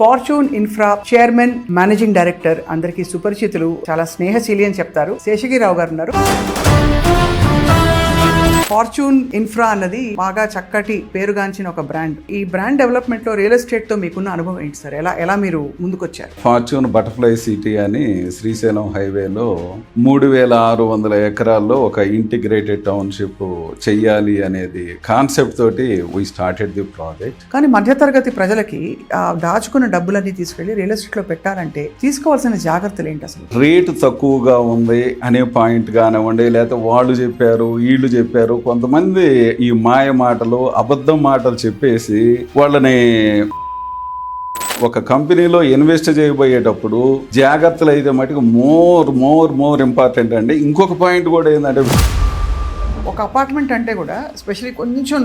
Fortune Infra chairman managing director అందరికీ సుపరిచితులు, చాలా స్నేహశీలి అని చెప్తారు. శేషగిరిరావు గారు ఉన్నారు. ఫార్చ్యూన్ ఇన్ఫ్రా అన్నది బాగా చక్కటి పేరుగాంచిన ఒక బ్రాండ్. ఈ బ్రాండ్ డెవలప్మెంట్ లో రియల్ ఎస్టేట్ తో మీకున్న అనుభవం ఏంటి సార్? ఎలా మీరు ముందుకొచ్చారు? ఫార్చ్యూన్ బటర్ఫ్లై సిటీ అని శ్రీశైలం హైవేలో 3600 ఎకరాల్లో ఒక ఇంటిగ్రేటెడ్ టౌన్షిప్ చెయ్యాలి అనేది కాన్సెప్ట్ తోటి వీ స్టార్టెడ్ ది ప్రాజెక్ట్. కానీ మధ్యతరగతి ప్రజలకి దాచుకున్న డబ్బులన్నీ తీసుకెళ్లి రియల్ ఎస్టేట్ లో పెట్టాలంటే తీసుకోవాల్సిన జాగ్రత్తలు ఏంటి అసలు? రేటు తక్కువగా ఉంది అనే పాయింట్ కానివ్వండి, లేకపోతే వాళ్ళు చెప్పారు వీళ్ళు చెప్పారు, కొంతమంది ఈ మాయ మాటలు అబద్ధం మాటలు చెప్పేసి వాళ్ళని ఒక కంపెనీలో ఇన్వెస్ట్ చేయబోయేటప్పుడు జాగ్రత్తలు అయితే మటుకు మోర్ ఇంపార్టెంట్ అండి. ఇంకొక పాయింట్ కూడా ఏంటంటే, ఒక అపార్ట్మెంట్ అంటే కూడా స్పెషల్లీ కొంచెం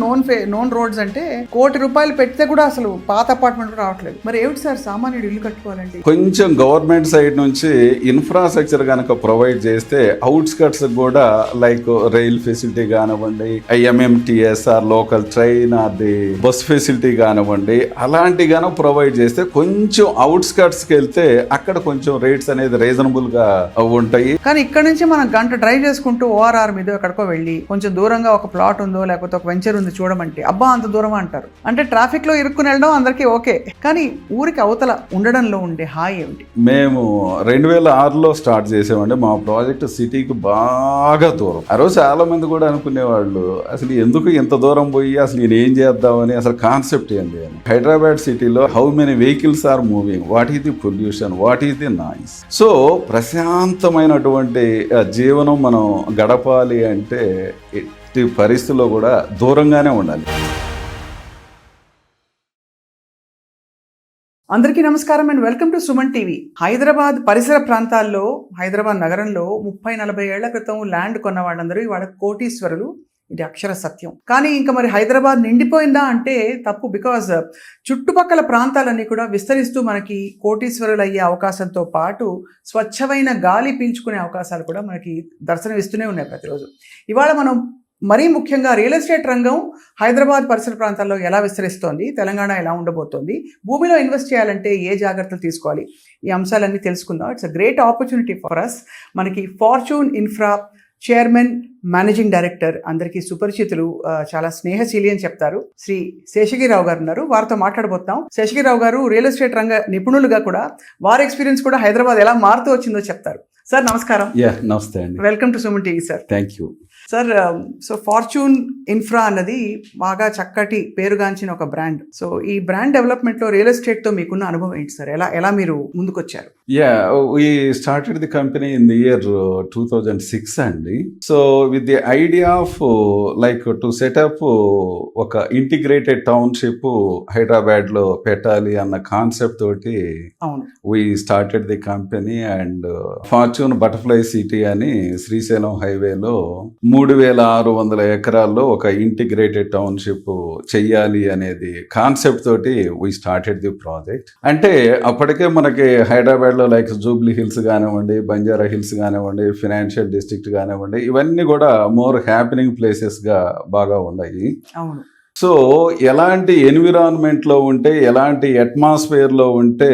నోన్ రోడ్స్ అంటే ₹1,00,00,000 పెడితే కూడా అసలు పాత అపార్ట్మెంట్ కూడా రావట్లేదు. మరి ఏమిటి సార్ సామాన్యుడు ఇల్లు కట్టుకోవాలంటే? కొంచెం గవర్నమెంట్ సైడ్ నుంచి ఇన్ఫ్రాస్ట్రక్చర్ కనుక ప్రొవైడ్ చేస్తే అవుట్స్కట్స్ కూడా లైక్ రైల్ ఫెసిలిటీ కానివ్వండి, MMTSR లోకల్ ట్రైన్ అది బస్ ఫెసిలిటీ కానివ్వండి, అలాంటి కనుక ప్రొవైడ్ చేస్తే కొంచెం అవుట్స్కట్స్కి వెళ్తే అక్కడ కొంచెం రేట్స్ అనేది రీజనబుల్ గా ఉంటాయి. కానీ ఇక్కడ నుంచి మనం గంట డ్రైవ్ చేసుకుంటూ ORR మీద ఎక్కడికో వెళ్ళి కొంచెం దూరంగా ఒక ప్లాట్ ఉందో లేకపోతే ఒక వెంచర్ ఉంది చూడమంటే అబ్బా అంత దూరం అంటారు. అంటే ట్రాఫిక్ లో ఇరుక్కుని వెళ్ళడం అందరికీ ఓకే, కానీ ఊరికి అవతల ఉండడంలో ఉండే హాయి ఏమిటి? మేము 2006లో స్టార్ట్ చేసామండి. మా ప్రాజెక్ట్ సిటీకి బాగా దూరం. ఆ రోజు చాలా మంది కూడా అనుకునేవాళ్ళు అసలు ఎందుకు ఇంత దూరం పోయి అసలు నేను ఏం చేద్దామని, అసలు కాన్సెప్ట్ ఏంటి అని. హైదరాబాద్ సిటీలో how many vehicles are moving, what is the pollution, what is the noise. So ప్రశాంతమైనటువంటి జీవనం మనం గడపాలి అంటే ఎట్టి పరిస్థితుల్లో కూడా దూరంగానే ఉండాలి. అందరికీ నమస్కారం and welcome to Suman TV. Hyderabad పరిసర ప్రాంతాల్లో, హైదరాబాద్ నగరంలో 30-40 ఏళ్ల క్రితం ల్యాండ్ కొన్న వాళ్ళందరూ ఇవాళ కోటీశ్వరులు. ఇది అక్షర సత్యం. కానీ ఇంకా మరి హైదరాబాద్ నిండిపోయిందా అంటే తప్పు. బికాజ్ చుట్టుపక్కల ప్రాంతాలన్నీ కూడా విస్తరిస్తూ మనకి కోటీశ్వరులు అయ్యే అవకాశంతో పాటు స్వచ్ఛమైన గాలి పీల్చుకునే అవకాశాలు కూడా మనకి దర్శనమిస్తూనే ఉన్నాయి ప్రతిరోజు. ఇవాళ మనం మరీ ముఖ్యంగా రియల్ ఎస్టేట్ రంగం హైదరాబాద్ పరిసర ప్రాంతాల్లో ఎలా విస్తరిస్తోంది, తెలంగాణ ఎలా ఉండబోతోంది, భూమిలో ఇన్వెస్ట్ చేయాలంటే ఏ జాగ్రత్తలు తీసుకోవాలి, ఈ అంశాలన్నీ తెలుసుకుందాం. It's a great opportunity for us. మనకి Fortune Infra chairman managing director అందరికీ సుపరిచితులు, చాలా స్నేహశీలి అని చెప్తారు, శ్రీ శేషగిరిరావు గారు ఉన్నారు. వారితో మాట్లాడబోతున్నాం. శేషగిరిరావు గారు రియల్ ఎస్టేట్ రంగ నిపుణులుగా కూడా వారి ఎక్స్పీరియన్స్ కూడా హైదరాబాద్ ఎలా మారుతూ వచ్చిందో చెప్తారు. సార్ నమస్కారం. నమస్తే అండి. Welcome to Suman TV sir. Thank you sir. So fortune infra అన్నది బాగా చక్కటి పేరుగాంచిన ఒక బ్రాండ్. సో ఈ బ్రాండ్ డెవలప్మెంట్ లో రియల్ ఎస్టేట్ తో మీకున్న అనుభవం ఏంటి సార్? ఎలా మీరు ముందుకొచ్చారు? we started the company in the year 2006 అండి. So with the idea of like to set up ఒక ఇంటిగ్రేటెడ్ టౌన్షిప్ హైదరాబాద్ లో పెట్టాలి అన్న కాన్సెప్ట్ తోటి we started the company and fortune butterfly city అని శ్రీశైలం హైవేలో 3600 ఎకరాల్లో ఒక ఇంటిగ్రేటెడ్ టౌన్షిప్ చెయ్యాలి అనేది కాన్సెప్ట్ తోటి వీ స్టార్టెడ్ ది ప్రాజెక్ట్. అంటే అప్పటికే మనకి హైదరాబాద్ లో లైక్ జూబ్లీ హిల్స్ కానివ్వండి, బంజారా హిల్స్ కానివ్వండి, ఫైనాన్షియల్ డిస్ట్రిక్ట్ కానివ్వండి, ఇవన్నీ కూడా మోర్ హ్యాపెనింగ్ ప్లేసెస్ గా బాగా ఉన్నాయి. అవును. సో ఎలాంటి ఎన్విరాన్మెంట్లో ఉంటే, ఎలాంటి అట్మాస్ఫియర్లో ఉంటే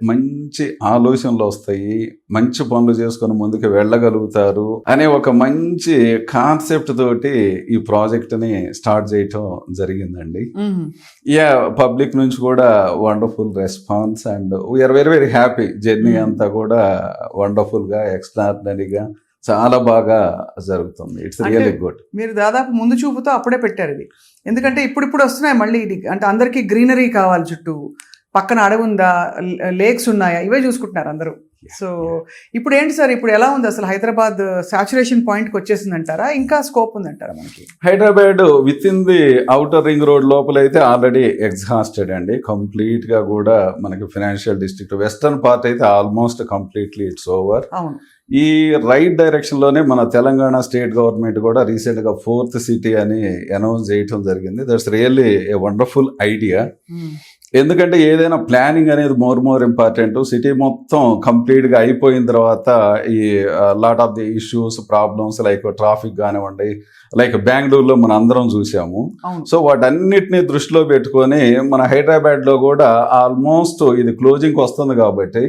మంచి ఆలోచనలు వస్తాయి, మంచి పనులు చేసుకొని ముందుకు వెళ్ళగలుగుతారు అనే ఒక మంచి కాన్సెప్ట్ తోటి ఈ ప్రాజెక్ట్ని స్టార్ట్ చేయటం జరిగిందండి. పబ్లిక్ నుంచి కూడా wonderful response and we are very very happy. Journey అంతా కూడా వండర్ఫుల్గా, ఎక్స్ట్రాడినరీగా చాలా బాగా జరుగుతుంది. It's really good. మీరు దాదాపు ముందు చూపుతో అప్పుడే పెట్టారు ఇది. ఎందుకంటే ఇప్పుడు వస్తున్నాయి మళ్ళీ ఇది. అంటే అందరికీ గ్రీనరీ కావాలి, చుట్టూ పక్కన అడవి ఉందా, లేక్స్ ఉన్నాయా, ఇవే చూసుకుంటున్నారు అందరూ. సో ఇప్పుడు ఏంటి సార్, ఇప్పుడు ఎలా ఉంది అసలు హైదరాబాద్? సాచురేషన్ పాయింట్కి వచ్చేసిందంటారా, ఇంకా స్కోప్ ఉందంటారా మనకి? Hyderabad with in the outer ring road లోపల అయితే ఆల్రెడీ ఎగ్జాస్టెడ్ అండి. కంప్లీట్ గా కూడా మనకి ఫైనాన్షియల్ డిస్ట్రిక్ట్ వెస్టర్న్ పార్ట్ అయితే ఆల్మోస్ట్ కంప్లీట్లీ ఇట్స్ ఓవర్. అవును. ఈ రైట్ డైరెక్షన్ లోనే మన తెలంగాణ స్టేట్ గవర్నమెంట్ కూడా రీసెంట్ గా 4th సిటీ అని అనౌన్స్ చేయటం జరిగింది. That's really a wonderful idea. ఎందుకంటే ఏదైనా ప్లానింగ్ అనేది మోర్ ఇంపార్టెంట్. సిటీ మొత్తం కంప్లీట్గా అయిపోయిన తర్వాత ఈ lot of the issues problems like traffic కానివ్వండి, లైక్ బెంగళూరులో మనం అందరం చూసాము. అవును. సో వాటన్నిటిని దృష్టిలో పెట్టుకొని మన హైదరాబాద్లో కూడా ఆల్మోస్ట్ ఇది క్లోజింగ్కి వస్తుంది కాబట్టి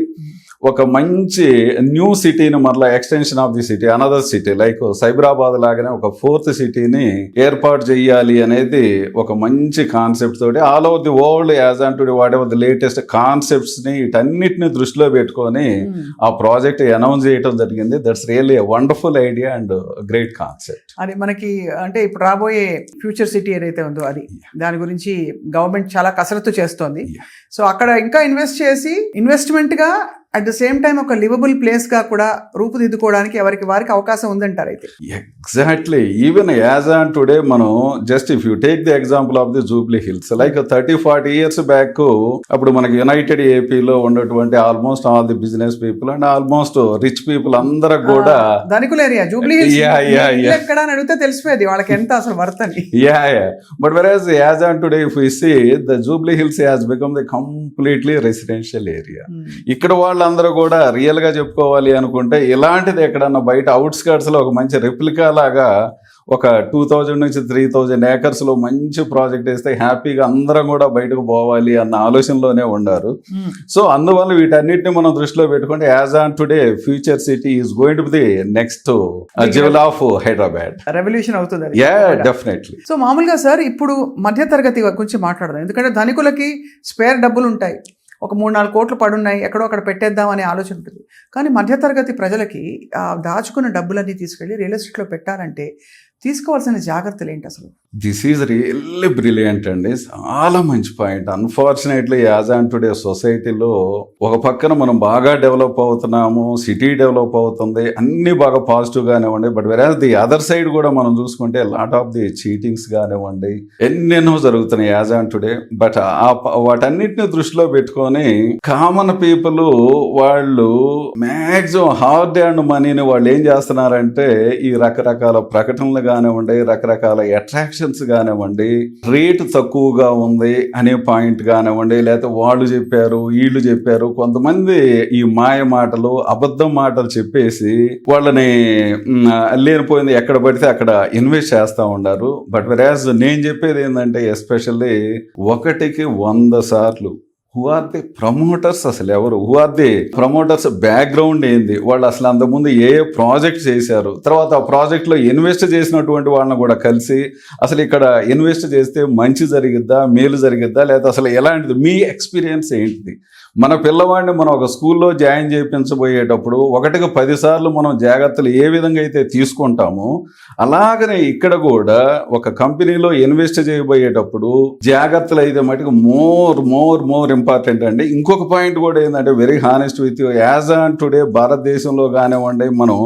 ఒక మంచి న్యూ సిటీని మరలా extension of the city another city like Cyberabad లాగానే ఒక ఫోర్త్ సిటీని ఏర్పాటు చేయాలి అనేది ఒక మంచి కాన్సెప్ట్ తోటి all over the world as on today what ever the latest concepts ని వీటన్నిటిని దృష్టిలో పెట్టుకొని ఆ ప్రాజెక్ట్ అనౌన్స్ చేయడం జరిగింది. That's really wonderful idea and great concept. అది మనకి అంటే ఇప్పుడు రాబోయే ఫ్యూచర్ సిటీ ఏదైతే ఉందో అది దాని గురించి గవర్నమెంట్ చాలా కసరత్తు చేస్తోంది. సో అక్కడ ఇంకా ఇన్వెస్ట్ చేసి ఇన్వెస్ట్మెంట్ గా అట్ ద సేమ్ టైం ఒక లివబుల్ ప్లేస్ గా కూడా రూపుదిద్దుకోవడానికి ఎవరికి వారికి అవకాశం ఉందంటారు. అయితే exactly even as on today మనం just if you take the example of the Jubilee Hills like 30-40 years back అప్పుడు మనకి యునైటెడ్ ఏపీలో ఉన్నటువంటి almost all the business people and almost rich people అందరూ కూడా ధనికుల ఏరియా జూబ్లీ హిల్స్ ఎక్కడ అని అడిగితే తెలిసిపోయేది వాళ్ళకి ఎంత అసలు వర్త్ అని. But whereas as on today if you see the Jubilee Hills has become the completely residential area. ఇక్కడ వాళ్ళందరూ కూడా రియల్ గా చెప్పుకోవాలి అనుకుంటే ఇలాంటిది ఎక్కడన్నా బయట అవుట్స్కర్ట్స్ లో ఒక మంచి రెప్లికా లాగా ఒక 2000 నుంచి 3000 acres లో మంచి ప్రాజెక్ట్ వేస్తే హ్యాపీగా అందరం కూడా బయటకు పోవాలి అన్న ఆలోచనలోనే ఉన్నారు. సో అందువల్ల వీటన్నిటిని మనం దృష్టిలో పెట్టుకుంటే as on today Future City is going to be the next jewel of Hyderabad. Revolution అవుతుంది. డెఫినెట్లీ. సో మామూలుగా సార్ ఇప్పుడు మధ్యతరగతి గురించి మాట్లాడదాం. ఎందుకంటే ధనికులకి స్పేర్ డబ్బులు ఉంటాయి, ఒక 3-4 కోట్లు పడున్నాయి, ఎక్కడో అక్కడ పెట్టేద్దాం అనే ఆలోచన ఉంటుంది. కానీ మధ్యతరగతి ప్రజలకి దాచుకున్న డబ్బులన్నీ తీసుకెళ్ళి రియల్ ఎస్టేట్లో పెట్టాలంటే తీసుకోవాల్సిన జాగ్రత్తలు ఏంటి అసలు? దిస్ ఈజ్ రియల్లీ బ్రిలియంట్ అండి. చాలా మంచి point. Unfortunately as on today సొసైటీలో ఒక పక్కన మనం బాగా డెవలప్ అవుతున్నాము, సిటీ డెవలప్ అవుతుంది, అన్ని బాగా పాజిటివ్ గానివ్వండి. బట్ వెరాజ్ ది అదర్ సైడ్ కూడా మనం చూసుకుంటే లాట్ ఆఫ్ ది చీటింగ్స్ కానివ్వండి ఎన్నెన్నో జరుగుతున్నాయి యాజ్ ఆన్ టుడే. బట్ వాటన్నిటిని దృష్టిలో పెట్టుకొని కామన్ పీపుల్ వాళ్ళు మ్యాక్సిమం హార్డ్ అండ్ మనీని వాళ్ళు ఏం చేస్తున్నారంటే ఈ రకరకాల ప్రకటనలు కానివ్వండి, రకరకాల అట్రాక్షన్స్ కానివ్వండి, రేటు తక్కువగా ఉంది అనే పాయింట్ కానివ్వండి, లేకపోతే వాళ్ళు చెప్పారు వీళ్ళు చెప్పారు, కొంతమంది ఈ మాయ మాటలు అబద్ధం మాటలు చెప్పేసి వాళ్ళని లేనిపోయింది ఎక్కడ పడితే అక్కడ ఇన్వెస్ట్ చేస్తూ ఉన్నారు. బట్ వెరాజ్ నేను చెప్పేది ఏంటంటే ఎస్పెషల్లీ 1కి 100 సార్లు హూ ఆర్ ది ప్రమోటర్స్, అసలు ఎవరు, who are the promoters background ఏంది, వాళ్ళు అసలు అంతకుముందు ఏ ప్రాజెక్ట్ చేశారు, తర్వాత ఆ ప్రాజెక్ట్లో ఇన్వెస్ట్ చేసినటువంటి వాళ్ళని కూడా కలిసి అసలు ఇక్కడ ఇన్వెస్ట్ చేస్తే మంచి జరిగిద్దా మేలు జరిగిద్దా లేదా అసలు ఎలాంటిది మీ ఎక్స్పీరియన్స్ ఏంటిది. మన పిల్లవాడిని మనం ఒక స్కూల్లో జాయిన్ చేయించబోయేటప్పుడు 1కి 10 సార్లు మనం జాగ్రత్తలు ఏ విధంగా అయితే తీసుకుంటామో అలాగనే ఇక్కడ కూడా ఒక కంపెనీలో ఇన్వెస్ట్ చేయబోయేటప్పుడు జాగ్రత్తలు అయితే మటుకు మోర్ ఇంపార్టెంట్ అండి. ఇంకొక పాయింట్ కూడా ఏంటంటే very honest with you, as on today భారతదేశంలో కానివ్వండి మనం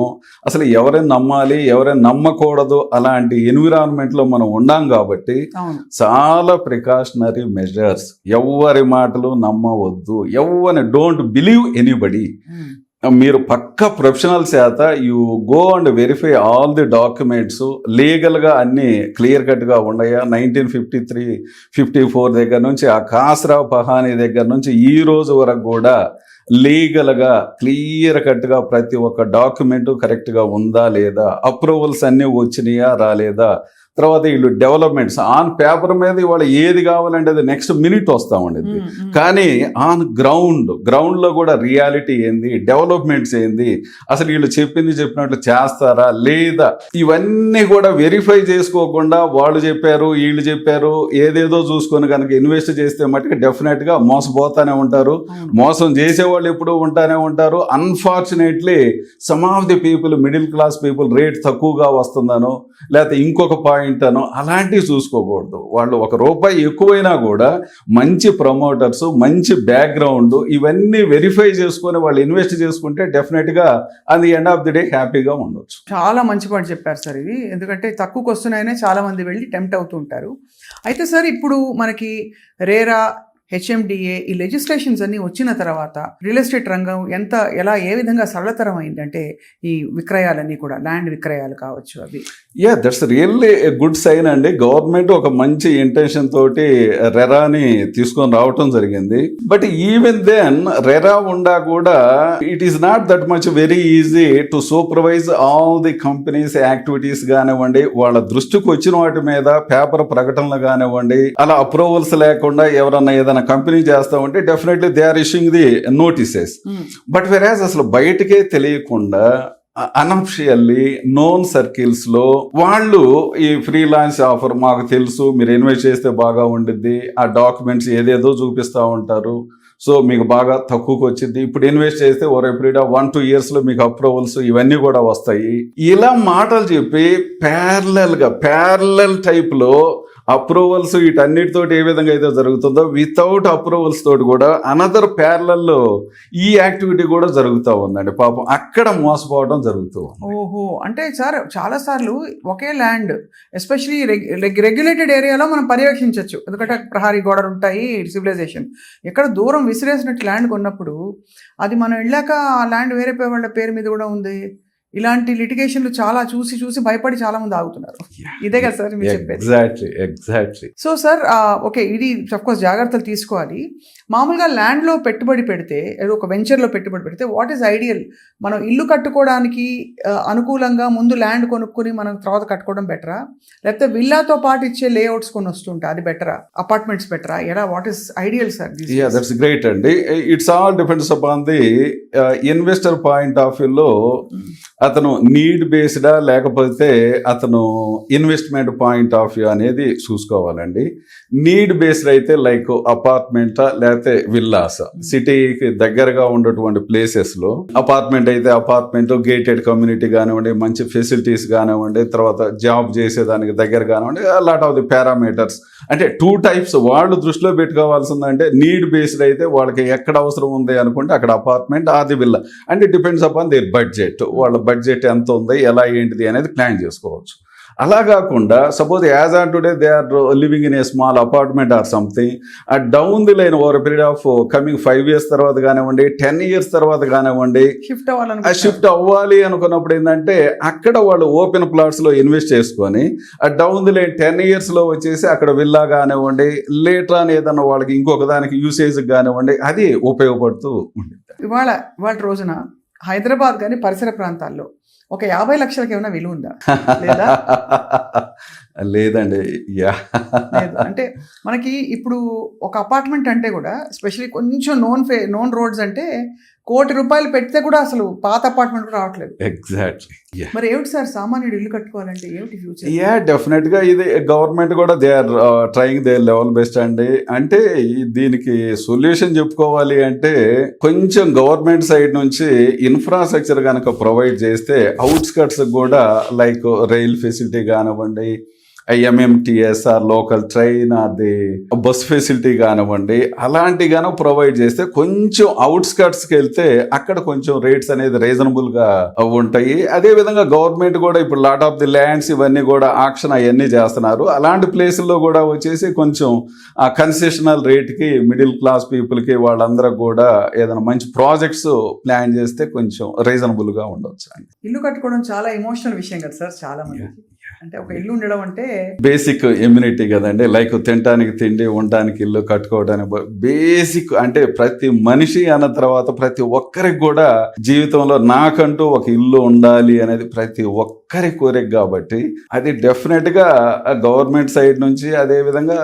అసలు ఎవరైనా నమ్మాలి ఎవరైనా నమ్మకూడదు అలాంటి ఎన్విరాన్మెంట్లో మనం ఉన్నాం కాబట్టి చాలా ప్రికాషనరీ మెజర్స్. ఎవరి మాటలు నమ్మవద్దు, ఎవరిని డోంట్ బిలీవ్ ఎనీబడి. మీరు పక్క ప్రొఫెషనల్ చేత you go and verify all the documents లీగల్గా అన్నీ క్లియర్ కట్గా ఉన్నాయా. 1953-54 దగ్గర నుంచి ఆ కాసరావు పహానీ దగ్గర నుంచి ఈ రోజు వరకు కూడా లీగల్గా క్లియర్ కట్గా ప్రతి ఒక్క డాక్యుమెంటు కరెక్ట్గా ఉందా లేదా, అప్రూవల్స్ అన్నీ వచ్చినాయా రాలేదా, తర్వాత వీళ్ళు డెవలప్మెంట్స్ ఆన్ పేపర్ మీద ఇవాళ ఏది కావాలంటే అది నెక్స్ట్ మినిట్ వస్తూ ఉండేది. కానీ ఆన్ గ్రౌండ్లో కూడా రియాలిటీ ఏంది, డెవలప్మెంట్స్ ఏంది, అసలు వీళ్ళు చెప్పినట్లు చేస్తారా లేదా, ఇవన్నీ కూడా వెరిఫై చేసుకోకుండా వాళ్ళు చెప్పారు వీళ్ళు చెప్పారు ఏదేదో చూసుకొని కనుక ఇన్వెస్ట్ చేస్తే మటుకు డెఫినెట్గా మోసపోతానే ఉంటారు. మోసం చేసేవాళ్ళు ఎప్పుడూ ఉంటానే ఉంటారు. Unfortunately some of the people middle class people rate తక్కువగా వస్తుందనో లేకపోతే ఇంకొక పాయింట్ అనో అలాంటివి చూసుకోకూడదు. వాళ్ళు ₹1 ఎక్కువైనా కూడా మంచి ప్రమోటర్స్ మంచి బ్యాక్గ్రౌండ్ ఇవన్నీ వెరిఫై చేసుకొని వాళ్ళు ఇన్వెస్ట్ చేసుకుంటే డెఫినెట్గా at the end of the day హ్యాపీగా ఉండొచ్చు. చాలా మంచి పాయింట్ చెప్పారు సార్ ఇది. ఎందుకంటే తక్కువకి వస్తున్నాయనే చాలా మంది వెళ్ళి టెంప్ట్ అవుతూ ఉంటారు. అయితే సార్ ఇప్పుడు మనకి రేరా హెచ్ఎండిఏ ఈ లెజిస్లేషన్స్ అన్ని వచ్చిన తర్వాత రియల్ ఎస్టేట్ రంగం ఏ విధంగా సరళతరం అయిందంటే ఈ విక్రయాలన్నీ కూడా ల్యాండ్ విక్రయాలు కావచ్చు అవి. That's really a good sign అండి. గవర్నమెంట్ ఒక మంచి ఇంటెన్షన్ తోటి రెరాని తీసుకొని రావటం జరిగింది. బట్ ఈవెన్ దెన్ రెరా ఉండా కూడా it is not that much very easy to supervise all the companies activities కానివ్వండి, వాళ్ళ దృష్టికి వచ్చిన వాటి మీద పేపర్ ప్రకటనలు కానివ్వండి, అలా అప్రూవల్స్ లేకుండా ఎవరన్నా ఏదైనా కంపెనీ చేస్తామంటే definitely they are issuing the notices. But whereas అసలు బయటకే తెలియకుండా అనఫిషియల్లీ నోన్ సర్కిల్స్ లో వాళ్ళు ఈ ఫ్రీలాన్స్ ఆఫర్ మాకు తెలుసు, మీరు ఇన్వెస్ట్ చేస్తే బాగా ఉండిద్ది, ఆ డాక్యుమెంట్స్ ఏదేదో చూపిస్తూ ఉంటారు, సో మీకు బాగా తక్కువకి వచ్చింది, ఇప్పుడు ఇన్వెస్ట్ చేస్తే over a period of 1-2 years లో మీకు అప్రూవల్స్ ఇవన్నీ కూడా వస్తాయి, ఇలా మాటలు చెప్పి ప్యారలల్ టైప్ లో అప్రూవల్స్ వీటన్నిటితోటి ఏ విధంగా అయితే జరుగుతుందో వితౌట్ అప్రూవల్స్ తోటి కూడా అనదర్ ప్యారలల్లో ఈ యాక్టివిటీ కూడా జరుగుతూ ఉందండి. పాపం అక్కడ మోసపోవడం జరుగుతూ ఉంది. ఓహో, అంటే సార్ చాలా సార్లు ఒకే ల్యాండ్ ఎస్పెషలీ రెగ్యులేటెడ్ ఏరియాలో మనం పర్యవేక్షించవచ్చు, ఎందుకంటే ప్రహారీ గోడలు ఉంటాయి, సివిలైజేషన్. ఎక్కడ దూరం విసిరేసినట్టు ల్యాండ్ కొన్నప్పుడు అది మనం వెళ్ళాక ఆ ల్యాండ్ వేరే వాళ్ళ పేరు మీద కూడా ఉంది. ఇలాంటి లిటిగేషన్లు చాలా చూసి భయపడి చాలా మంది ఆగుతున్నారు. ఇదే కదా సార్ మీరు చెప్పేది? ఎగ్జాక్ట్లీ. సో సార్ ఓకే, ఇది అఫ్కోర్స్ జాగ్రత్తలు తీసుకోవాలి. మామూలుగా ల్యాండ్లో పెట్టుబడి పెడితే, ఏదో ఒక వెంచర్లో పెట్టుబడి పెడితే వాట్ ఈస్ ఐడియల్? మనం ఇల్లు కట్టుకోవడానికి అనుకూలంగా ముందు ల్యాండ్ కొనుక్కొని మనం తర్వాత కట్టుకోవడం బెటరా, లేకపోతే విల్లాతో పాటు ఇచ్చే లేఅవుట్స్ కొన్ని వస్తుంటాయి అది బెటరా, అపార్ట్మెంట్స్ బెటరా, ఎలా what is ideal sir? That's great అండి. It's all depends upon the investor point of వ్యూలో అతను నీడ్ బేస్డా లేకపోతే అతను ఇన్వెస్ట్మెంట్ పాయింట్ ఆఫ్ వ్యూ అనేది చూసుకోవాలండి. నీడ్ బేస్డ్ అయితే లైక్ అపార్ట్మెంటా లేకపోతే విల్లాస్, సిటీకి దగ్గరగా ఉన్నటువంటి ప్లేసెస్లో అపార్ట్మెంట్ అయితే అపార్ట్మెంట్, గేటెడ్ కమ్యూనిటీ కానివ్వండి, మంచి ఫెసిలిటీస్ కానివ్వండి, తర్వాత జాబ్ చేసేదానికి దగ్గర కానివ్వండి, లాట్ ఆఫ్ ది పారామీటర్స్. అంటే 2 types వాళ్ళు దృష్టిలో పెట్టుకోవాల్సిందంటే నీడ్ బేస్డ్ అయితే వాళ్ళకి ఎక్కడ అవసరం ఉంది అనుకుంటే అక్కడ అపార్ట్మెంట్, అది villa. And it depends upon their budget, వాళ్ళ బడ్జెట్ ఎంత ఉంది, ఎలా ఏంటిది అనేది ప్లాన్ చేసుకోవచ్చు. అలా కాకుండా suppose as on today they are living in a small apartment or something, ఆ down the line over period of coming 5 years తర్వాత కానివ్వండి, 10 years తర్వాత కానివ్వండి షిఫ్ట్ అవ్వాలి అనుకున్నప్పుడు ఏంటంటే అక్కడ వాళ్ళు ఓపెన్ ప్లాట్స్ లో ఇన్వెస్ట్ చేసుకొని ఆ డౌన్ ది లైన్ 10 years లో వచ్చేసి అక్కడ విల్లా కానివ్వండి, లేటర్ అని ఏదన్నా వాళ్ళకి ఇంకొక దానికి యూసేజ్ కానివ్వండి, అది ఉపయోగపడుతూ ఉంటుంది. ఇవాళ రోజున హైదరాబాద్ కానీ పరిసర ప్రాంతాల్లో ఒక 50 లక్షలకి ఏమైనా విలువ ఉందా? లేదా? లేదండి. లేదు. అంటే మనకి ఇప్పుడు ఒక అపార్ట్మెంట్ అంటే కూడా ఎస్పెషల్లీ కొంచెం నోన్ రోడ్స్ అంటే ₹1 కోటి పెడితే కూడా అసలు పాత అపార్ట్మెంట్ కూడా రావట్లేదు. ఎగ్జాక్ట్లీ. మరి ఏమిటి సార్ సామాన్యుడు ఇల్లు కట్టుకోవాలంటే ఏమిటి ఫ్యూచర్? డెఫినెట్ గా ఇది గవర్నమెంట్ కూడా they are trying the level best అండి. అంటే దీనికి సొల్యూషన్ చెప్పుకోవాలి అంటే కొంచెం గవర్నమెంట్ సైడ్ నుంచి ఇన్ఫ్రాస్ట్రక్చర్ కనుక ప్రొవైడ్ చేస్తే అవుట్స్కట్స్ కూడా లైక్ రైల్ ఫెసిలిటీ కానివ్వండి, ఎంఎంటీఎస్ఆర్ లోకల్ ట్రైన్, అది బస్ ఫెసిలిటీ కానివ్వండి, అలాంటి గాను ప్రొవైడ్ చేస్తే కొంచెం అవుట్స్కట్స్కి వెళ్తే అక్కడ కొంచెం రేట్స్ అనేది రీజనబుల్ గా ఉంటాయి. అదే విధంగా గవర్నమెంట్ కూడా ఇప్పుడు లాట్ ఆఫ్ ది ల్యాండ్స్ ఇవన్నీ కూడా ఆక్షన్ అవన్నీ చేస్తున్నారు. అలాంటి ప్లేసుల్లో కూడా వచ్చేసి కొంచెం ఆ కన్సెషనల్ రేట్కి మిడిల్ క్లాస్ పీపుల్కి వాళ్ళందరూ కూడా ఏదైనా మంచి ప్రాజెక్ట్స్ ప్లాన్ చేస్తే కొంచెం రీజనబుల్ గా ఉండొచ్చు అండి. ఇల్లు కట్టుకోవడం చాలా ఎమోషనల్ విషయం కదా సార్ చాలా మంది. అంటే ఒక ఇల్లు ఉండడం అంటే బేసిక్ ఇమ్యూనిటీ కదండి. లైక్ తినడానికి తిండి, ఉండడానికి ఇల్లు, కట్టుకోవడానికి బేసిక్. అంటే ప్రతి మనిషి అన్న తర్వాత ప్రతి ఒక్కరికి కూడా జీవితంలో నాకంటూ ఒక ఇల్లు ఉండాలి అనేది ప్రతి ఒక్కరి కోరిక. కాబట్టి అది డెఫినెట్ గా గవర్నమెంట్ సైడ్ నుంచి, అదే విధంగా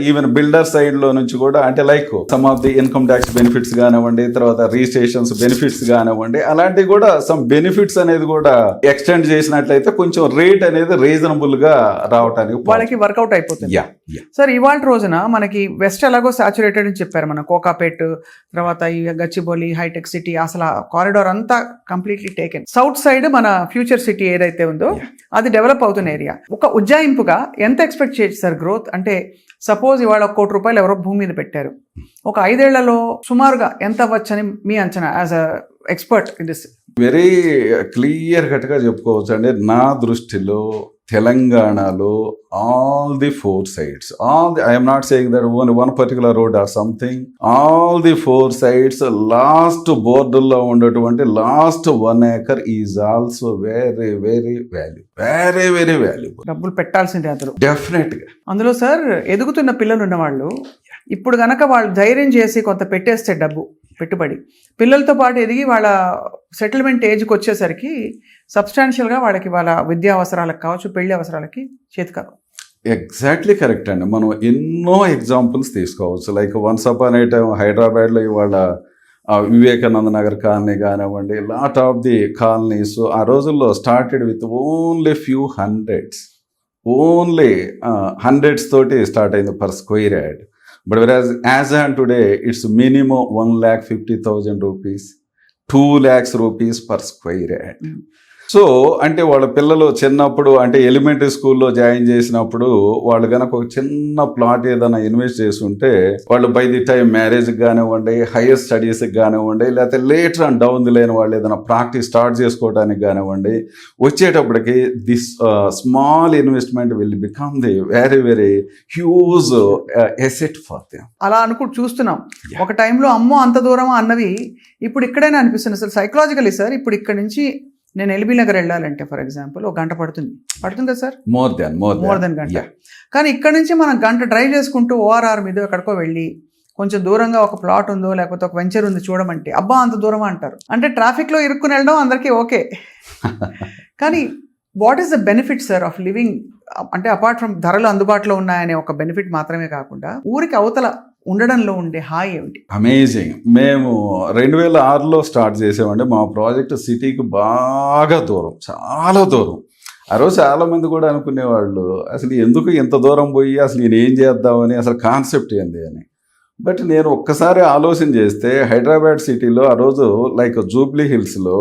ఈవెన్ బిల్డర్ సైడ్ లో నుంచి కూడా, అంటే like some of the income tax benefits కానివ్వండి, తర్వాత రిజిస్ట్రేషన్స్ బెనిఫిట్స్ కానివ్వండి, అలాంటివి కూడా సమ్ బెనిఫిట్స్ అనేది కూడా ఎక్స్టెండ్ చేసినట్లయితే కొంచెం రేట్ అనేది రీజనబుల్ గా రావడానికి వాళ్ళకి వర్కౌట్ అయిపోతుంది. సార్ ఇవాళ రోజున మనకి వెస్ట్ ఎలాగో సాచురేటెడ్ అని చెప్పారు, మన కోకాపేట్, తర్వాత ఈ గచ్చిబౌలి, హైటెక్ సిటీ, అసలు కారిడార్ అంతా కంప్లీట్లీ టేకెన్. సౌత్ సైడ్ మన ఫ్యూచర్ సిటీ ఏదైతే ఉందో అది డెవలప్ అవుతున్న ఏరియా. ఒక ఉజ్జాయింపుగా ఎంత ఎక్స్పెక్ట్ చేయొచ్చు సార్ గ్రోత్? అంటే సపోజ్ ఇవాళ ₹1 కోటి ఎవరో భూమి మీద పెట్టారు, ఒక 5 ఏళ్లలో సుమారుగా ఎంత అవ్వచ్చని మీ అంచనా as a expert in this? Very clear కట్గా చెప్పుకోవచ్చు అండి. నా దృష్టిలో తెలంగాణలో all the 4 sides, I'm not saying that one particular road or something, all the 4 sides last బోర్డర్లో ఉండేటువంటి last 1 acre is also very very valuable. డబ్బులు పెట్టాల్సిందే అందులో డెఫినెట్గా. అందులో సార్ ఎదుగుతున్న పిల్లలు ఉన్నవాళ్ళు ఇప్పుడు గనక వాళ్ళు ధైర్యం చేసి కొంత పెట్టేస్తే డబ్బు పెట్టుబడి, పిల్లలతో పాటు ఎదిగి వాళ్ళ సెటిల్మెంట్ ఏజ్కి వచ్చేసరికి సబ్స్టాన్షియల్గా వాళ్ళకి వాళ్ళ విద్యా అవసరాలకు కావచ్చు, పెళ్లి అవసరాలకి చేతికారు. ఎగ్జాక్ట్లీ కరెక్ట్ అండి. మనం ఎన్నో ఎగ్జాంపుల్స్ తీసుకోవచ్చు. లైక్ వన్స్ అపాన్ ఏ టైం హైదరాబాద్లో ఇవాళ వివేకానంద నగర్ కాలనీ కానివ్వండి, లాట్ ఆఫ్ ది కాలనీస్ ఆ రోజుల్లో started with only few hundreds, only hundreds తోటి స్టార్ట్ అయింది per square yard. But whereas as on today, it's minimum 1,50,000 rupees, 2 lakhs rupees per square yard. So అంటే వాళ్ళ పిల్లలు చిన్నప్పుడు అంటే ఎలిమెంటరీ స్కూల్లో జాయిన్ చేసినప్పుడు వాళ్ళు కనుక ఒక చిన్న ప్లాట్ ఏదైనా ఇన్వెస్ట్ చేసి ఉంటే వాళ్ళు బై ది టైం మ్యారేజ్కి కానివ్వండి, హైయర్ స్టడీస్కి కానివ్వండి, లేకపోతే later and down the line వాళ్ళు ఏదైనా ప్రాక్టీస్ స్టార్ట్ చేసుకోవడానికి కానివ్వండి, వచ్చేటప్పటికి this small investment will become the very very huge asset for them. అలా అనుకుంటూ చూస్తున్నాం. ఒక టైంలో అమ్మో అంత దూరం అన్నవి ఇప్పుడు ఇక్కడైనా అనిపిస్తుంది. అసలు సైకలాజికలీ సార్ ఇప్పుడు ఇక్కడ నుంచి నేను ఎల్బీ నగర్ వెళ్ళాలంటే ఫర్ ఎగ్జాంపుల్ 1 గంట పడుతుంది కదా సార్, మోర్ దెన్ గంట. కానీ ఇక్కడ నుంచి మనం గంట డ్రైవ్ చేసుకుంటూ ఓఆర్ఆర్ మీద ఎక్కడికో వెళ్ళి కొంచెం దూరంగా ఒక ప్లాట్ ఉందో లేకపోతే ఒక వెంచర్ ఉంది చూడమంటే అబ్బా అంత దూరమా అంటారు. అంటే ట్రాఫిక్లో ఇరుక్కుని వెళ్ళడం అందరికీ ఓకే, కానీ what is the benefit sir of living? అంటే అపార్ట్ ఫ్రమ్ ధరలు అందుబాటులో ఉన్నాయనే ఒక బెనిఫిట్ మాత్రమే కాకుండా ఊరికి అవతల ఉండడంలో ఉండే హాయి ఏమిటి? అమేజింగ్. మేము 2006లో స్టార్ట్ చేసామండి. మా ప్రాజెక్ట్ సిటీకి బాగా దూరం, చాలా దూరం. ఆ రోజు చాలామంది కూడా అనుకునేవాళ్ళు అసలు ఎందుకు ఇంత దూరం పోయి అసలు నేను ఏం చేద్దామని, అసలు కాన్సెప్ట్ ఏంది అని. బట్ నేను ఒక్కసారి ఆలోచన చేస్తే హైదరాబాద్ సిటీలో ఆ రోజు లైక్ జూబ్లీ హిల్స్లో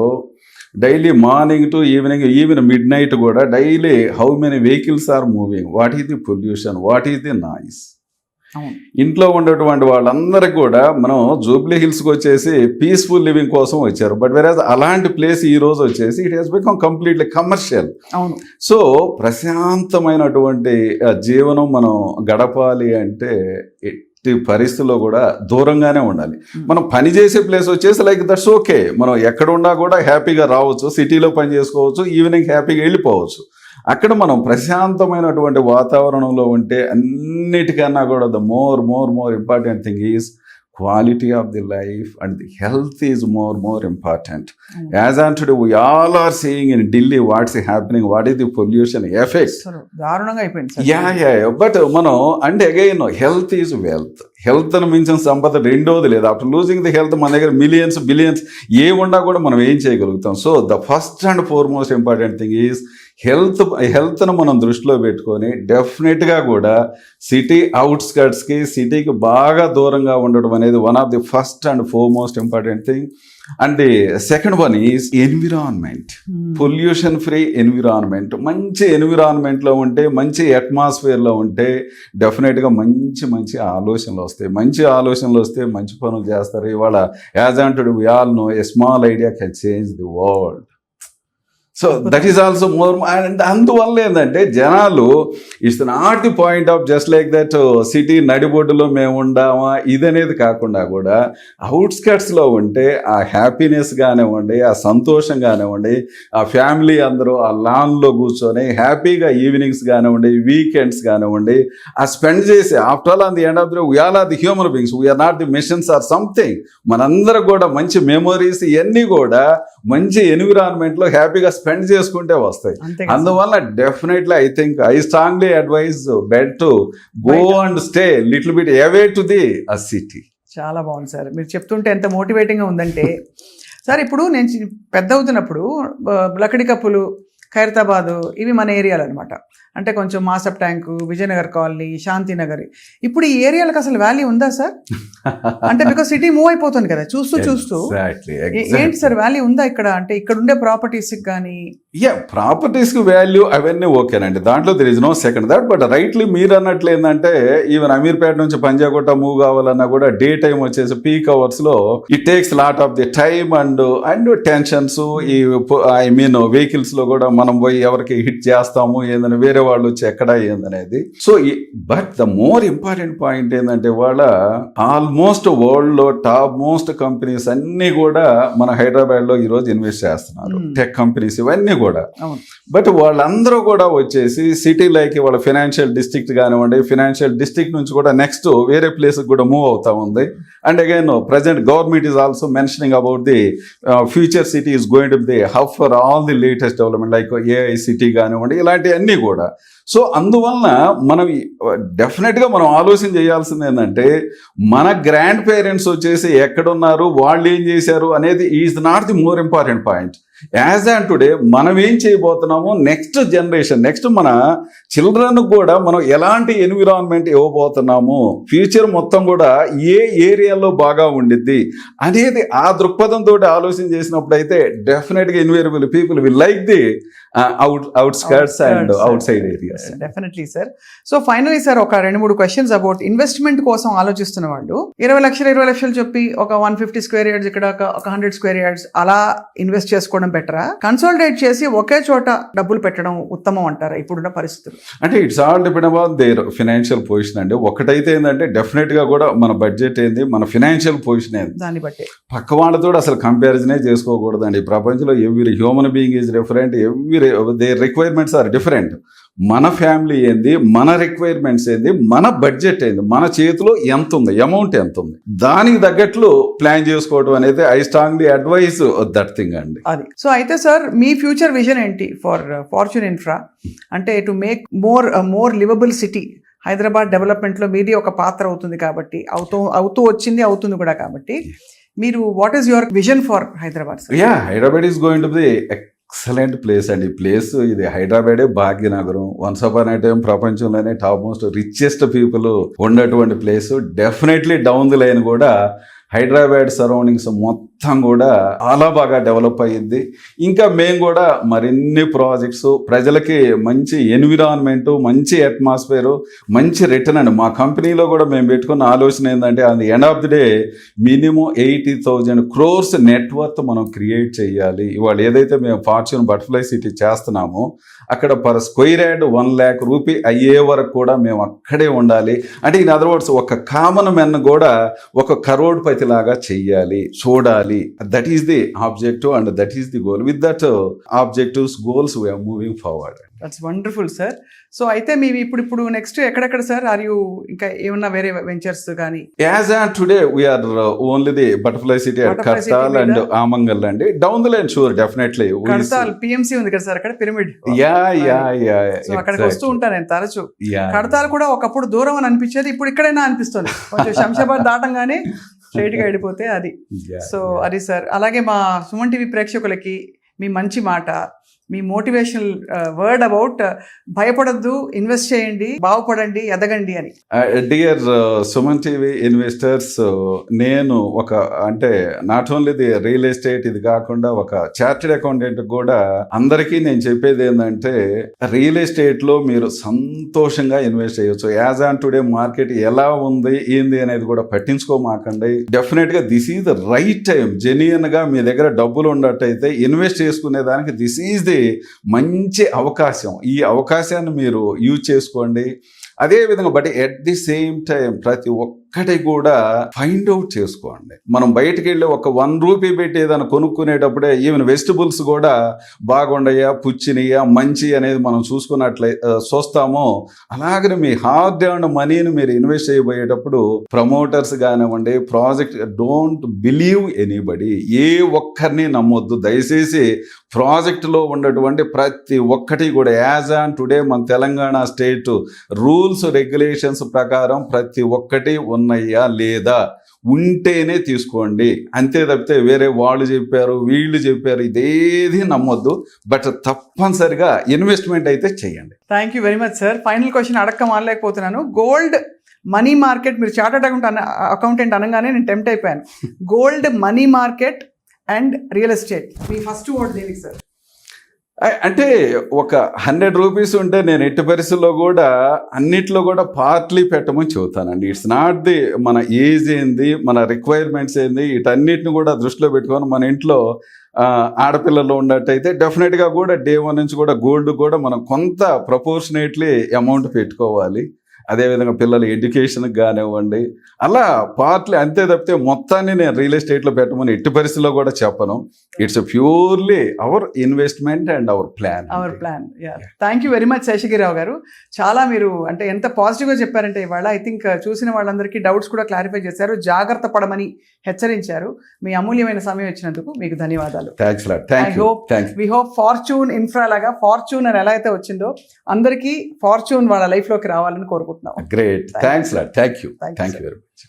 daily morning to even midnight కూడా daily how many vehicles are moving, what is the pollution, what is the noise. ఇంట్లో ఉండేటువంటి వాళ్ళందరికీ కూడా మనం జూబ్లీ హిల్స్కి వచ్చేసి పీస్ఫుల్ లివింగ్ కోసం వచ్చారు. బట్ వేరే అలాంటి ప్లేస్ ఈ రోజు వచ్చేసి it has become completely commercial. So ప్రశాంతమైనటువంటి జీవనం మనం గడపాలి అంటే ఎట్టి పరిస్థితుల్లో కూడా దూరంగానే ఉండాలి. మనం పని చేసే ప్లేస్ వచ్చేసి లైక్ దట్స్ ఓకే, మనం ఎక్కడ ఉన్నా కూడా హ్యాపీగా రావచ్చు, సిటీలో పని చేసుకోవచ్చు, ఈవినింగ్ హ్యాపీగా వెళ్ళిపోవచ్చు. అక్కడ మనం ప్రశాంతమైనటువంటి వాతావరణంలో ఉంటే అన్నిటికన్నా కూడా the more important thing is quality of the life and the health is more important. As on today we all are seeing in Delhi what's happening, what is the pollution effect. దారుణంగా అయిపోయింది sir. Yeah, but మనం అంటే again health is wealth. Health ను మించిన సంపద రెండోది లేదు. After losing the health మన దగ్గర మిలియన్స్ బిలియన్స్ ఏముండా కూడా మనం ఏం చేయగలుగుతాం. So the first and foremost important thing is హెల్త్ను మనం దృష్టిలో పెట్టుకొని డెఫినెట్గా కూడా సిటీ అవుట్స్కట్స్కి, సిటీకి బాగా దూరంగా ఉండడం అనేది one of the first and foremost important thing. And the second one is environment, pollution free environment. మంచి ఎన్విరాన్మెంట్లో ఉంటే, మంచి అట్మాస్ఫియర్లో ఉంటే డెఫినెట్గా మంచి ఆలోచనలు వస్తాయి. మంచి ఆలోచనలు వస్తే మంచి పనులు చేస్తారు. ఇవాళ as on we all know a small idea can change the world. So that is also more. And అందువల్ల ఏంటంటే జనాలు it's not the point of just like that city నడిబొడ్డులో మేము ఉండామా ఇదనేది కాకుండా కూడా అవుట్స్కట్స్లో ఉంటే ఆ హ్యాపీనెస్ కానివ్వండి, ఆ సంతోషం కానివ్వండి, ఆ ఫ్యామిలీ అందరూ ఆ లాన్లో కూర్చొని హ్యాపీగా ఈవినింగ్స్ కానివ్వండి, వీకెండ్స్ కానివ్వండి ఆ స్పెండ్ చేసి, after all on the end of the day we are are the human beings, we are not the machines are something. మనందరూ కూడా మంచి మెమొరీస్ ఇవన్నీ కూడా మంచి ఎన్విరాన్మెంట్లో హ్యాపీగా స్పెండ్ చేసుకుంటే వస్తాయి. అందువల్ల definitely I think I strongly advise better to go and stay little bit away to the city. చాలా బాగుంది సార్, మీరు చెప్తుంటే ఎంత మోటివేటింగ్గా ఉందంటే. సార్ ఇప్పుడు నేను పెద్ద అవుతున్నప్పుడు లకడి కప్పులు, ఖైరతాబాదు ఇవి మన ఏరియాలు అనమాట. అంటే కొంచెం మాసప్ ట్యాంకు, విజయనగర్ కాలనీ, శాంతినగర్, ఇప్పుడు ఈ ఏరియాలకు అసలు వాల్యూ ఉందా సార్? అంటే బికాస్ సిటీ మూవ్ అయిపోతుంది కదా చూస్తూ ఏంటి సార్ వాల్యూ ఉందా ఇక్కడ? అంటే ఇక్కడ ఉండే ప్రాపర్టీస్ కానీ ప్రాపర్టీస్ కి వాల్యూ అవన్నీ ఓకేనండి, దాంట్లో there is no second that. But rightly మీరు అన్నట్లు ఏంటంటే ఈవెన్ అమీర్పేట నుంచి పంజాగుట్ట మూవ్ కావాలన్నా కూడా డే టైం వచ్చేసి పీక్ అవర్స్ లో it takes lot of the time and tensions. ఈ ఐ మీన్ వెహికల్స్ లో కూడా మనం పోయి ఎవరికి హిట్ చేస్తాము ఏందని, వేరే వాళ్ళు వచ్చి ఎక్కడ ఏందనేది. So but the more important point ఏంటంటే వాళ్ళ ఆల్మోస్ట్ వరల్డ్ లో టాప్ మోస్ట్ కంపెనీస్ అన్ని కూడా మన హైదరాబాద్ లో ఈ రోజు ఇన్వెస్ట్ చేస్తున్నారు, టెక్ కంపెనీస్ ఇవన్నీ కూడా. బట్ వాళ్ళందరూ కూడా వచ్చేసి సిటీ లైక్ వాళ్ళ ఫైనాన్షియల్ డిస్ట్రిక్ట్ కానివ్వండి, ఫైనాన్షియల్ డిస్ట్రిక్ట్ నుంచి కూడా నెక్స్ట్ వేరే ప్లేస్ కూడా మూవ్ అవుతా ఉంది. And again present government is also mentioning about the future City is going to be the hub for all the latest development like AI city కానివ్వండి, ఇలాంటివన్నీ కూడా. సో అందువలన మనం డెఫినెట్గా మనం ఆలోచన చేయాల్సింది ఏంటంటే మన గ్రాండ్ పేరెంట్స్ వచ్చేసి ఎక్కడున్నారు, వాళ్ళు ఏం చేశారు అనేది is not the more important point. As on today మనం ఏం చేయబోతున్నాము, నెక్స్ట్ జనరేషన్, నెక్స్ట్ మన చిల్డ్రన్ కూడా మనం ఎలాంటి ఎన్విరాన్మెంట్ ఇవ్వబోతున్నాము, ఫ్యూచర్ మొత్తం కూడా ఏ ఏరియాలో బాగా ఉండిద్ది అనేది ఆ దృక్పథంతో ఆలోచన చేసినప్పుడు అయితే డెఫినెట్గా invariable people will like the outskirts and outside areas. Definitely sir. So finally sir, ఒక 2-3 questions about ఇన్వెస్ట్మెంట్ కోసం ఆలోచిస్తున్న వాళ్ళు 20 లక్షలు చెప్పి ఒక 150 స్క్వేర్ యార్డ్స్ ఇక్కడ ఒక 100 స్క్వేర్ యార్డ్స్ అలా ఇన్వెస్ట్ చేసుకోవడం బెటరా, కన్సాలిడేట్ చేసి ఒకే చోట డబ్బులు పెట్టడం ఉత్తమం అంటారా ఇప్పుడున్న పరిస్థితులు? అంటే it's all depend upon there financial position అండి. ఒకటైతే ఏంటంటే డెఫినెట్ గా కూడా మన బడ్జెట్ ఏంది, మన ఫైనాన్షియల్ పొజిషన్ ఏంది, దాన్ని బట్టి పక్క వాళ్ళతో అసలు కంపారిజనే చేసుకోకూడదండి. ఈ ప్రపంచంలో every human being is different, their requirements are different. మన ఫ్యామిలీ ఏంది, మన రిక్వైర్మెంట్స్ ఏంది, మన బడ్జెట్ ఏంది, మన చేతిలో ఎంత ఉంది, అమౌంట్ ఎంత ఉంది, దానికి తగ్గట్లు ప్లాన్ చేసుకోవడం అనేది I strongly advise that thing అండి. అది సో అయితే సార్ మీ ఫ్యూచర్ విజన్ ఏంటి ఫర్ ఫార్చ్యూన్ ఇన్ఫ్రా? అంటే to make more liveable city, Hyderabad డెవలప్మెంట్లో మీది ఒక పాత్ర అవుతుంది కాబట్టి, అవుతుంది కూడా కాబట్టి, మీరు what is your vision for Hyderabad? Hyderabad is going to B excellent place అండి. ప్లేస్ ఇది హైదరాబాదే భాగ్యనగరం. వన్స్ అపాన్ ఏ టైం ప్రపంచంలోనే టాప్ మోస్ట్ రిచెస్ట్ పీపుల్ ఉన్నటువంటి place. Definitely down the line కూడా హైదరాబాద్ సరౌండింగ్స్ మొత్తం కూడా చాలా బాగా డెవలప్ అయ్యింది. ఇంకా మేము కూడా మరిన్ని ప్రాజెక్ట్స్, ప్రజలకి మంచి ఎన్విరాన్మెంట్, మంచి అట్మాస్ఫియర్, మంచి రిటర్న్ అండి. మా కంపెనీలో కూడా మేము పెట్టుకున్న ఆలోచన ఏంటంటే అది end of the day minimum 80,000 crores net worth మనం క్రియేట్ చేయాలి. ఇవాళ ఏదైతే మేము ఫార్చ్యూన్ బటర్ఫ్లై సిటీ చేస్తున్నామో అక్కడ per square yard 1 lakh rupee అయ్యే వరకు కూడా మేము అక్కడే ఉండాలి. అంటే ఇన్ అదర్ వర్డ్స్ ఒక కామన్ మెన్ కూడా ఒక కరోడ్పతి లాగా చెయ్యాలి, చూడాలి. That is the objective and that is the goal. With that objectives, goals we are moving forward. That's wonderful sir. So అయితే మేము ఇప్పుడు నెక్స్ట్ ఎక్కడెక్కడ సార్ ఆర్ యూ ఇంకా ఏమన్నా వేరే వెంచర్స్ కానీ? As on today we are only the Butterfly City at Kartal and Amangal అండి. Down the line sure definitely Kartal PMC ఉంది కదా సార్ అక్కడ, పిరమిడ్. సో అక్కడికి వస్తూ ఉంటాను నేను తరచు. కడతాల్ కూడా ఒకప్పుడు దూరం అని అనిపించేది, ఇప్పుడు ఇక్కడైనా అనిపిస్తుంది. కొంచెం శంషాబాద్ దాటంగానే స్ట్రైట్ గా వెళ్ళిపోతే అది. సో అది సార్. అలాగే మా సుమన్ టీవీ ప్రేక్షకులకి మీ మంచి మాట, మీ మోటివేషనల్ వర్డ్ అబౌట్ భయపడద్దు, ఇన్వెస్ట్ చేయండి, బాగుపడండి, ఎదగండి అని. డియర్ సుమన్ టీవీ ఇన్వెస్టర్స్, నేను ఒక అంటే not only the real estate ఇది కాకుండా ఒక చార్టెడ్ అకౌంటెంట్ కూడా అందరికీ నేను చెప్పేది ఏంటంటే రియల్ ఎస్టేట్ లో మీరు సంతోషంగా ఇన్వెస్ట్ చేయొచ్చు. యాజ్ ఆన్ టుడే మార్కెట్ ఎలా ఉంది ఏంది అనేది కూడా పట్టించుకోమాకండి. డెఫినెట్ గా this is the right time. Genuine గా మీ దగ్గర డబ్బులు ఉన్నట్టయితే ఇన్వెస్ట్ చేసుకునే దానికి దిస్ ఈజ్ ది మంచి అవకాశం. ఈ అవకాశాన్ని మీరు యూజ్ చేసుకోండి. అదేవిధంగా but at the same time ప్రతి ఒక్కటి కూడా ఫైండ్ అవుట్ చేసుకోండి. మనం బయటకు వెళ్ళి ఒక 1 రూపీ పెట్టి ఏదైనా కొనుక్కునేటప్పుడే ఈవెన్ వెజిటబుల్స్ కూడా బాగుండయా, పుచ్చినయా, మంచి అనేది మనం చూస్తామో అలాగనే మీ హార్డ్ ఎర్న్డ్ మనీని మీరు ఇన్వెస్ట్ చేయబోయేటప్పుడు ప్రమోటర్స్ కానివ్వండి, ప్రాజెక్ట్ డోంట్ బిలీవ్ ఎనీబడి, ఏ ఒక్కరిని నమ్మొద్దు దయచేసి. ప్రాజెక్టులో ఉన్నటువంటి ప్రతి ఒక్కటి కూడా యాజ్ ఆన్ టుడే మన తెలంగాణ స్టేట్ రూల్స్ రెగ్యులేషన్స్ ప్రకారం ప్రతి ఒక్కటి ఉన్నాయా లేదా, ఉంటేనే తీసుకోండి, అంతే తప్పితే వేరే వాళ్ళు చెప్పారు వీళ్ళు చెప్పారు ఇదేది నమ్మొద్దు. బట్ తప్పనిసరిగా ఇన్వెస్ట్మెంట్ అయితే చేయండి. Thank you very much sir. Final question అడక్క మానలేకపోతున్నాను. గోల్డ్ మనీ మార్కెట్, మీరు చార్టర్డ్ అకౌంటెంట్ అనగానే నేను టెంప్ట్ అయిపోయాను. Gold, money market and real estate, మీ ఫస్ట్ వర్డ్ దేనికి సార్? అంటే ఒక 100 రూపీస్ ఉంటే నేను ఎట్టి పరిస్థితుల్లో కూడా అన్నిట్లో కూడా పార్ట్లీ పెట్టమని చెబుతానండి. ఇట్స్ నాట్ ది మన ఏజ్ ఏంది, మన రిక్వైర్మెంట్స్ ఏంది, వీటన్నిటిని కూడా దృష్టిలో పెట్టుకొని మన ఇంట్లో ఆడపిల్లలు ఉన్నట్టయితే డెఫినెట్గా కూడా డే 1 నుంచి కూడా గోల్డ్ కూడా మనం కొంత ప్రపోర్షనేట్లీ అమౌంట్ పెట్టుకోవాలి. అదేవిధంగా పిల్లల ఎడ్యుకేషన్కి కానివ్వండి, అలా పార్ట్లీ, అంతే తప్పితే మొత్తాన్ని నేను రియల్ ఎస్టేట్లో పెట్టమని ఎట్టి పరిస్థితుల్లో కూడా చెప్పను. It's purely our investment and our plan. Thank you very much Seshagirirao గారు. చాలా మీరు అంటే ఎంత పాజిటివ్గా చెప్పారంటే ఇవాళ ఐ థింక్ చూసిన వాళ్ళందరికీ డౌట్స్ కూడా క్లారిఫై చేశారు, జాగ్రత్త పడమని హెచ్చరించారు. మీ అమూల్యమైన సమయం ఇచ్చినందుకు మీకు ధన్యవాదాలు. వి హోప్ ఫార్చ్యూన్ ఇన్ఫ్రా లాగా ఫార్చ్యూన్ అని ఎలా అయితే వచ్చిందో అందరికీ ఫార్చ్యూన్ వాళ్ళ లైఫ్లోకి రావాలని కోరుకుంటున్నాం. Great, thanks lot, thank you very much.